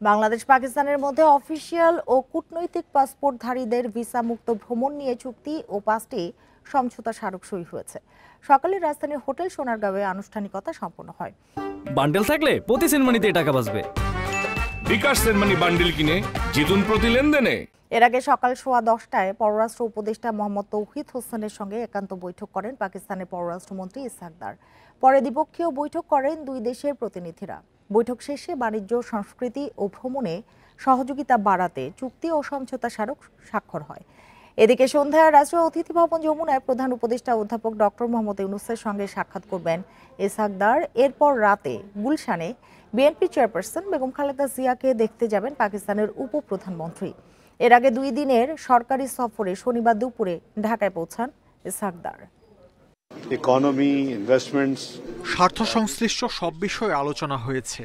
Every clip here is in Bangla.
বাংলাদেশ পাকিস্তানের মধ্যে অফিসিয়াল ও কূটনৈতিক পাসপোর্টধারীদের ভিসা মুক্ত ভ্রমণ নিয়ে চুক্তি ও 5টি সমঝোতা স্মারক সই হয়েছে। সকালে রাজধানীর হোটেল সোনারগাঁওয়ে আনুষ্ঠানিকতা সম্পন্ন হয়। বান্ডেল থাকলে প্রতি সেনমানিতে টাকা বাঁচবে। বিকাশ সেনমানি বান্ডেল কিনে জিতুন প্রতি লেনদেনে। এর আগে সকাল 10:15টায় পররাষ্ট্র উপদেষ্টা মোহাম্মদ তৌহিদ হোসেনের সঙ্গে একান্ত বৈঠক করেন পাকিস্তানের পররাষ্ট্রমন্ত্রী ইসহাক দার। পরে দ্বিপক্ষীয় বৈঠক করেন দুই দেশের প্রতিনিধিরা। বৈঠক শেষে বাণিজ্য, সংস্কৃতি ও ভ্রমণে সহযোগিতা বাড়াতে চুক্তি ও সমঝোতা স্মারক স্বাক্ষর হয়। এদিকে সন্ধ্যায় রাষ্ট্রীয় অতিথি ভবন যমুনায় প্রধান উপদেষ্টা অধ্যাপক ডক্টর মোহাম্মদ ইউনূসের সঙ্গে সাক্ষাৎ করবেন ইসহাক দার। এরপর রাতে গুলশানে বিএনপি চেয়ারপারসন বেগম খালেদা জিয়াকে দেখতে যাবেন পাকিস্তানের উপপ্রধানমন্ত্রী। এর আগে 2 দিনের সরকারি সফরে শনিবার দুপুরে ঢাকায় পৌঁছান ইসহাক দার। ইকোনমি, ইনভেস্টমেন্টস, স্বার্থ সংশ্লিষ্ট সব বিষয়ে আলোচনা হয়েছে।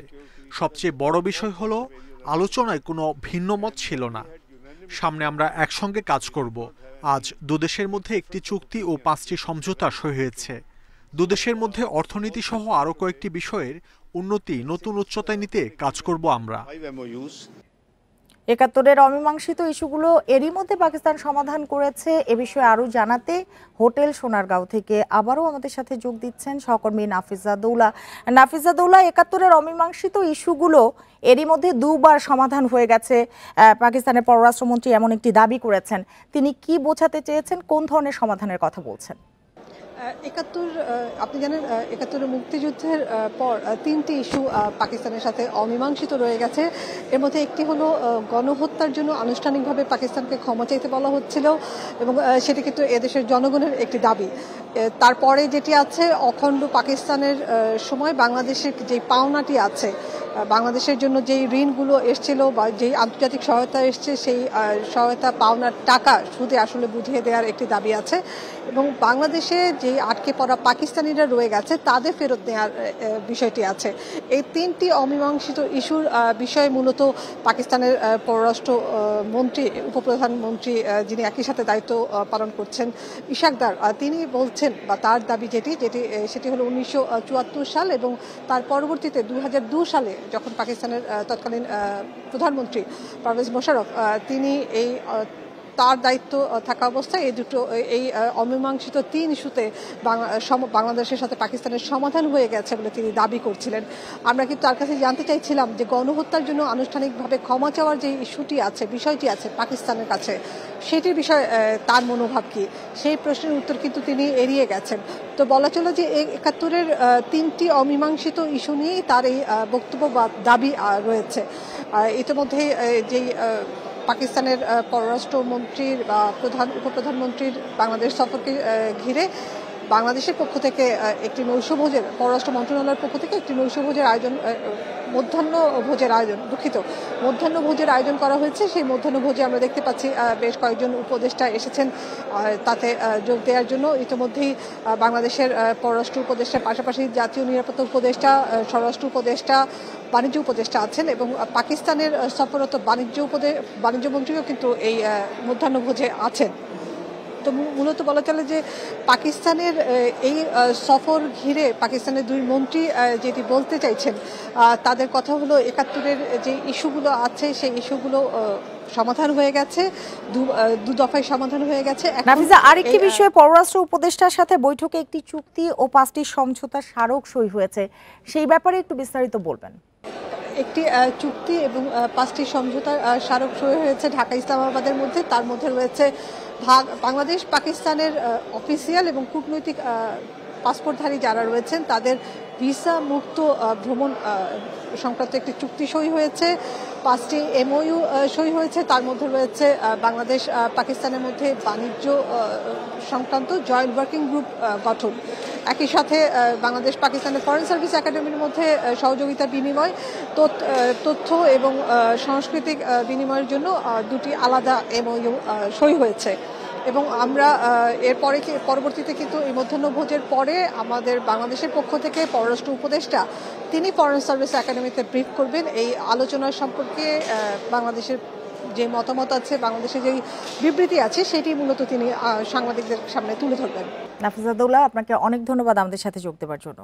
সবচেয়ে বড় বিষয় হলো আলোচনায় কোনো ভিন্ন মত ছিল না। সামনে আমরা একসঙ্গে কাজ করব। আজ দুদেশের মধ্যে একটি চুক্তি ও 5টি সমঝোতা সই হয়েছে। দুদেশের মধ্যে অর্থনীতি সহ আরও কয়েকটি বিষয়ের উন্নতি নতুন উচ্চতায় নিতে কাজ করব আমরা। 71-এর অমীমাংসিত ইস্যুগুলো এরই মধ্যে পাকিস্তান সমাধান করেছে। এ বিষয়ে আরও জানাতে হোটেল সোনারগাঁও থেকে আবারও আমাদের সাথে যোগ দিচ্ছেন সহকর্মী নাফিজা দৌলা। 71-এর অমীমাংসিত ইস্যুগুলো এরই মধ্যে 2 বার সমাধান হয়ে গেছে। পাকিস্তানের পররাষ্ট্রমন্ত্রী এমন একটি দাবি করেছেন। তিনি কি বোঝাতে চেয়েছেন, কোন ধরনের সমাধানের কথা বলছেন? 71 আপনি জানেন 71 মুক্তিযুদ্ধের পর 3টি ইস্যু পাকিস্তানের সাথে অমীমাংসিত রয়ে গেছে। এর মধ্যে একটি হলো গণহত্যার জন্য আনুষ্ঠানিকভাবে পাকিস্তানকে ক্ষমা চাইতে বলা হচ্ছিল এবং সেটি কিন্তু এদেশের জনগণের একটি দাবি। তারপরে যেটি আছে, অখণ্ড পাকিস্তানের সময় বাংলাদেশের যে পাওনাটি আছে, বাংলাদেশের জন্য যেই ঋণগুলো এসছিল বা যেই আন্তর্জাতিক সহায়তা এসছে, সেই সহায়তা পাওনার টাকা সুদে আসলে বুঝিয়ে দেওয়ার একটি দাবি আছে এবং বাংলাদেশে যে আটকে পড়া পাকিস্তানিরা রয়ে গেছে তাদের ফেরত নেওয়ার বিষয়টি আছে। এই 3টি অমীমাংসিত ইস্যুর বিষয়ে মূলত পাকিস্তানের পররাষ্ট্র মন্ত্রী, উপপ্রধানমন্ত্রী যিনি একই সাথে দায়িত্ব পালন করছেন, ইসহাক দার, তিনি বলছেন বা তার দাবি সেটি হলো 1974 সাল এবং তার পরবর্তীতে 2002 সালে যখন পাকিস্তানের তৎকালীন প্রধানমন্ত্রী পারভেজ মোশাররফ তিনি তার দায়িত্ব থাকা অবস্থায় এই অমীমাংসিত 3 ইস্যুতে বাংলাদেশের সাথে পাকিস্তানের সমাধান হয়ে গেছে বলে তিনি দাবি করছিলেন। আমরা কিন্তু তার কাছে জানতে চাইছিলাম যে গণহত্যার জন্য আনুষ্ঠানিকভাবে ক্ষমা চাওয়ার যে ইস্যুটি আছে, বিষয়টি আছে পাকিস্তানের কাছে, সেটির বিষয়ে তার মনোভাব কি, সেই প্রশ্নের উত্তর কিন্তু তিনি এড়িয়ে গেছেন। তো বলা চলে যে 71-এর 3টি অমীমাংসিত ইস্যু নিয়েই তার এই বক্তব্য বা দাবি রয়েছে। ইতিমধ্যে যেই পাকিস্তানের পররাষ্ট্রমন্ত্রীর বা উপপ্রধানমন্ত্রীর বাংলাদেশ সফরকে ঘিরে বাংলাদেশের পক্ষ থেকে একটি নৈশভোজের, পররাষ্ট্র মন্ত্রণালয়ের পক্ষ থেকে একটি নৈশভোজের আয়োজন, মধ্যাহ্নভোজের আয়োজন করা হয়েছে। সেই মধ্যাহ্নভোজে আমরা দেখতে পাচ্ছি বেশ কয়েকজন উপদেষ্টা এসেছেন তাতে যোগ দেওয়ার জন্য। ইতিমধ্যেই বাংলাদেশের পররাষ্ট্র উপদেষ্টার পাশাপাশি জাতীয় নিরাপত্তা উপদেষ্টা, স্বরাষ্ট্র উপদেষ্টা, বাণিজ্য উপদেষ্টা আছেন এবং পাকিস্তানের সফররত বাণিজ্য মন্ত্রীও কিন্তু এই মধ্যাহ্নভোজে আছেন। তো মূলত বলা চলে যে পাকিস্তানের এই সফর ঘিরে পাকিস্তানের 2 মন্ত্রী যেটি বলতে চাইছেন, তাদের কথা হলো 71-এর যে ইস্যুগুলো আছে সেই ইস্যুগুলো সমাধান হয়ে গেছে, 2 দফায় সমাধান হয়ে গেছে। নাফিজা, আরেকটি বিষয়ে পররাষ্ট্র উপদেষ্টার সাথে বৈঠকে একটি চুক্তি ও 5টি সমঝোতা স্মারক সই হয়েছে, সেই ব্যাপারে একটু বিস্তারিত বলবেন। একটি চুক্তি এবং 5টি সমঝোতা স্মারক সই হয়েছে ঢাকা ইসলামাবাদের মধ্যে। তার মধ্যে রয়েছে বাংলাদেশ পাকিস্তানের অফিসিয়াল এবং কূটনৈতিক পাসপোর্টধারী যারা রয়েছেন তাদের ভিসা মুক্ত ভ্রমণ সংক্রান্ত একটি চুক্তি সই হয়েছে। 5টি MOU সই হয়েছে। তার মধ্যে রয়েছে বাংলাদেশ পাকিস্তানের মধ্যে বাণিজ্য সংক্রান্ত জয়েন্ট ওয়ার্কিং গ্রুপ গঠন। একই সাথে বাংলাদেশ পাকিস্তানের ফরেন সার্ভিস একাডেমির মধ্যে সহযোগিতা বিনিময়, তথ্য এবং সাংস্কৃতিক বিনিময়ের জন্য 2টি আলাদা MOU সই হয়েছে। এবং আমরা পরবর্তীতে কিন্তু এই মধ্যাহ্নভোজের পরে আমাদের বাংলাদেশের পক্ষ থেকে পররাষ্ট্র উপদেষ্টা তিনি ফরেন সার্ভিস একাডেমিতে ব্রিফ করবেন এই আলোচনার সম্পর্কে। বাংলাদেশের যে মতামত আছে, বাংলাদেশের যে বিবৃতি আছে, সেটি মূলত তিনি সাংবাদিকদের সামনে তুলে ধরবেন। নাফিজা দৌলা, আপনাকে অনেক ধন্যবাদ আমাদের সাথে যোগ দেওয়ার জন্য।